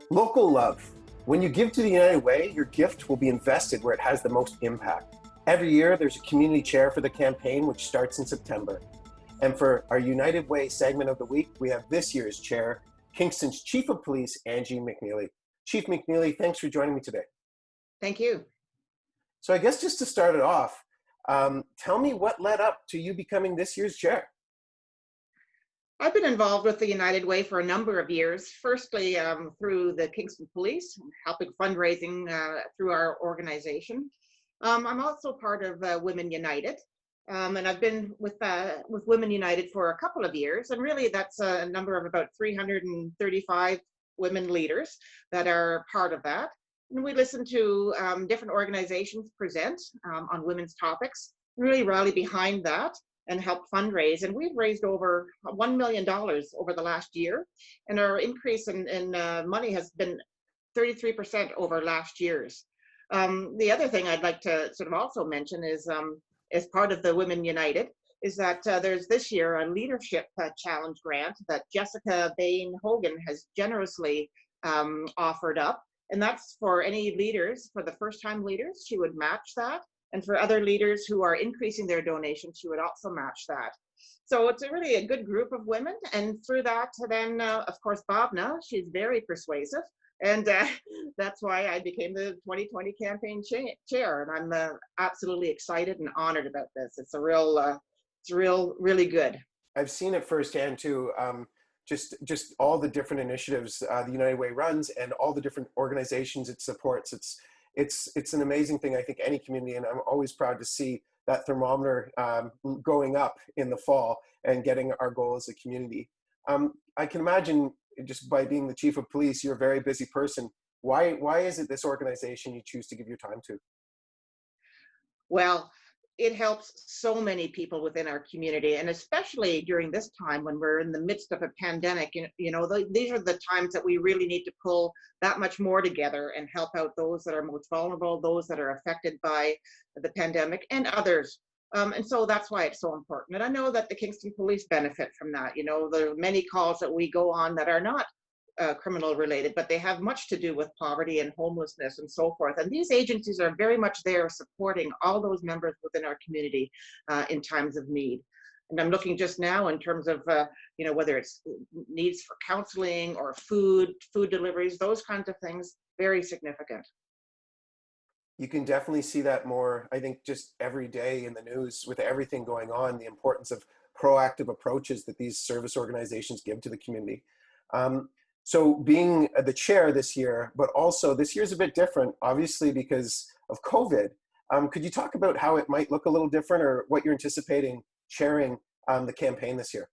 Local love. When you give to the United Way, your gift will be invested where it has the most impact. Every year, there's a community chair for the campaign, which starts in September. And for our United Way segment of the week, we have this year's chair, Kingston's Chief of Police, Antje McNeely. Chief McNeely, thanks for joining me today. Thank you. So I guess just to start it off, tell me what led up to you becoming this year's chair. I've been involved with the United Way for a number of years. Firstly, through the Kingston Police, helping fundraising through our organization. I'm also part of Women United, and I've been with Women United for a couple of years. And really, that's a number of about 335 women leaders that are part of that. And we listen to different organizations present on women's topics, really rally behind that and help fundraise. And we've raised over $1 million over the last year. And our increase in money has been 33% over last year's. The other thing I'd like to sort of also mention is, as part of the Women United, is that there's this year a leadership challenge grant that Jessica Bain Hogan has generously offered up. And that's for any leaders, for the first-time leaders, she would match that. And for other leaders who are increasing their donations, she would also match that. So it's really a good group of women. And through that, then, of course, Bobna, she's very persuasive. And that's why I became the 2020 campaign chair. And I'm absolutely excited and honored about this. It's really good. I've seen it firsthand too. Just all the different initiatives the United Way runs and all the different organizations it supports. It's an amazing thing. I think any community, and I'm always proud to see that thermometer going up in the fall and getting our goal as a community. I can imagine, just by being the Chief of Police, you're a very busy person. Why is it this organization you choose to give your time to? Well, it helps so many people within our community, and especially during this time when we're in the midst of a pandemic. These are the times that we really need to pull that much more together and help out those that are most vulnerable, those that are affected by the pandemic, and others. And so that's why it's so important. And I know that the Kingston Police benefit from that. There are many calls that we go on that are not criminal related, but they have much to do with poverty and homelessness and so forth. And these agencies are very much there supporting all those members within our community in times of need. And I'm looking just now in terms of, whether it's needs for counseling or food deliveries, those kinds of things, very significant. You can definitely see that more, I think, just every day in the news with everything going on, the importance of proactive approaches that these service organizations give to the community. So being the chair this year, but also this year's a bit different, obviously, because of COVID. Could you talk about how it might look a little different or what you're anticipating chairing the campaign this year?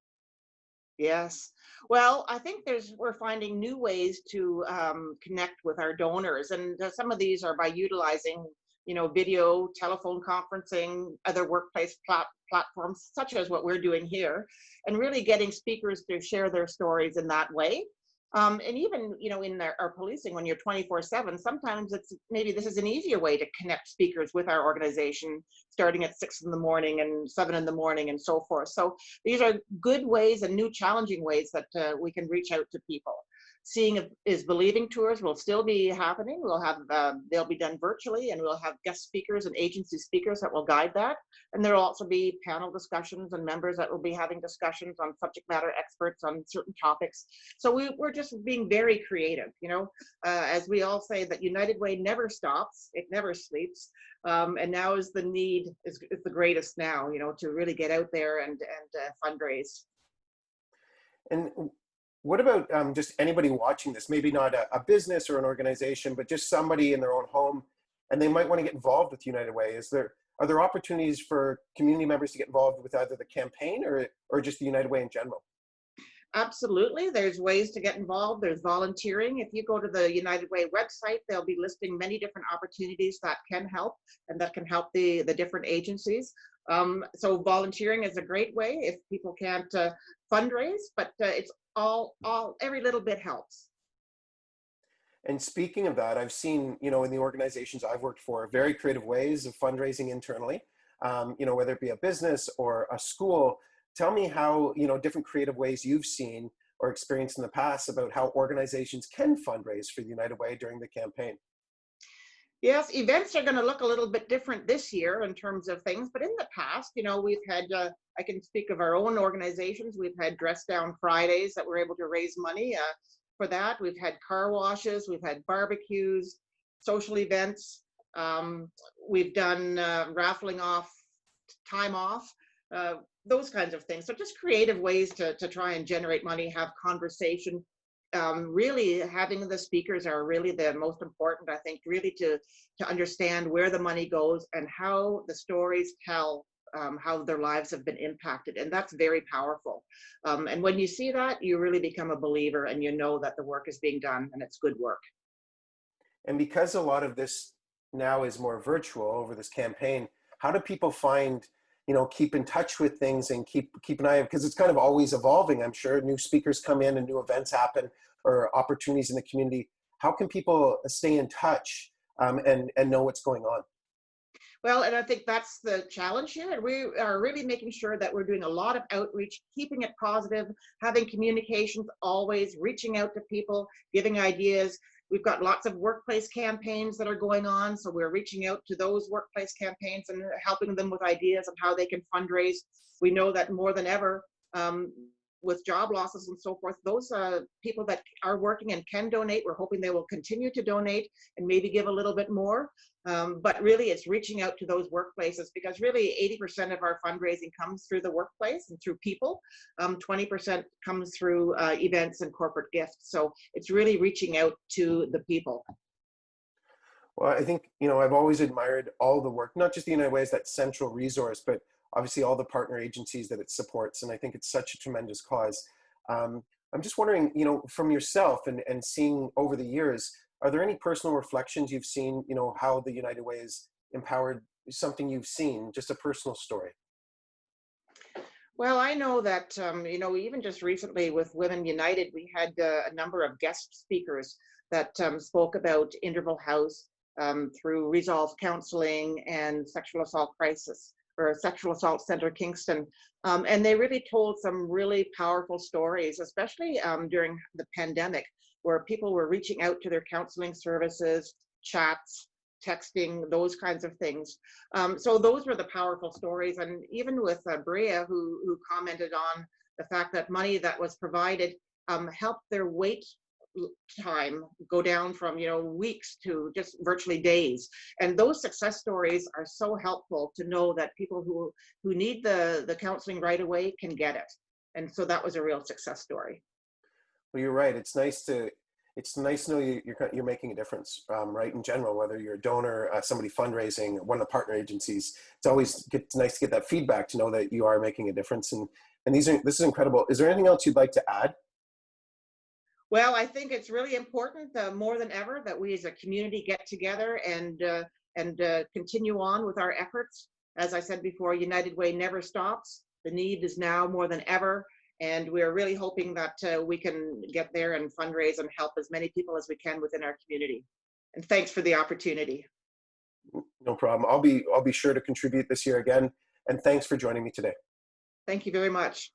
Yes. Well, I think we're finding new ways to connect with our donors. And some of these are by utilizing, video, telephone conferencing, other workplace platforms, such as what we're doing here, and really getting speakers to share their stories in that way. And even, in our policing, when you're 24/7, sometimes maybe this is an easier way to connect speakers with our organization, starting at 6 in the morning and 7 in the morning and so forth. So these are good ways and new challenging ways that we can reach out to people. Seeing is Believing tours will still be happening. We'll have they'll be done virtually, and we'll have guest speakers and agency speakers that will guide that. And there will also be panel discussions and members that will be having discussions on subject matter experts on certain topics. So we're just being very creative. As we all say, that United Way never stops; it never sleeps. And now is the need is the greatest now. To really get out there and fundraise. And what about just anybody watching this, maybe not a business or an organization, but just somebody in their own home, and they might want to get involved with United Way? Are there opportunities for community members to get involved with either the campaign or just the United Way in general? Absolutely. There's ways to get involved. There's volunteering. If you go to the United Way website, they'll be listing many different opportunities that can help and that can help the different agencies. So volunteering is a great way if people can't fundraise, but it's every little bit helps. And speaking of that, I've seen, in the organizations I've worked for, very creative ways of fundraising internally. whether it be a business or a school. Tell me how, different creative ways you've seen or experienced in the past about how organizations can fundraise for the United Way during the campaign. Yes, events are going to look a little bit different this year in terms of things, but in the past, we've had, I can speak of our own organizations, we've had Dress Down Fridays that were able to raise money for that. We've had car washes, we've had barbecues, social events. We've done raffling off time off, those kinds of things. So just creative ways to try and generate money, have conversation. Really having the speakers are really the most important, I think, really to understand where the money goes and how the stories tell how their lives have been impacted. And that's very powerful. And when you see that, you really become a believer and you know that the work is being done and it's good work. And because a lot of this now is more virtual over this campaign, how do people find, keep in touch with things and keep an eye on, because it's kind of always evolving. I'm sure new speakers come in and new events happen or opportunities in the community. How can people stay in touch and know what's going on? Well, and I think that's the challenge here. And we are really making sure that we're doing a lot of outreach, keeping it positive, having communications always, reaching out to people, giving ideas. We've got lots of workplace campaigns that are going on. So we're reaching out to those workplace campaigns and helping them with ideas of how they can fundraise. We know that more than ever, with job losses and so forth, those people that are working and can donate, we're hoping they will continue to donate and maybe give a little bit more. But really it's reaching out to those workplaces, because really 80% of our fundraising comes through the workplace and through people. 20% comes through events and corporate gifts. So it's really reaching out to the people. Well, I think, I've always admired all the work, not just the United Way as that central resource, but obviously all the partner agencies that it supports. And I think it's such a tremendous cause. I'm just wondering, from yourself and seeing over the years, are there any personal reflections you've seen, how the United Way has empowered, something you've seen, just a personal story? Well, I know that, even just recently with Women United, we had a number of guest speakers that spoke about Interval House through Resolve Counseling and Sexual Assault Crisis, or Sexual Assault Center Kingston. And they really told some really powerful stories, especially during the pandemic, where people were reaching out to their counseling services, chats, texting, those kinds of things. So those were the powerful stories. And even with Brea, who commented on the fact that money that was provided helped their wait time go down from weeks to just virtually days. And those success stories are so helpful to know that people who need the counseling right away can get it. And so that was a real success story. Well, you're right. It's nice to know you're making a difference, right? In general, whether you're a donor, somebody fundraising, one of the partner agencies, it's nice to get that feedback, to know that you are making a difference. And this is incredible. Is there anything else you'd like to add? Well, I think it's really important, more than ever, that we as a community get together and continue on with our efforts. As I said before, United Way never stops. The need is now more than ever, and we're really hoping that we can get there and fundraise and help as many people as we can within our community. And thanks for the opportunity. No problem. I'll be sure to contribute this year again. And thanks for joining me today. Thank you very much.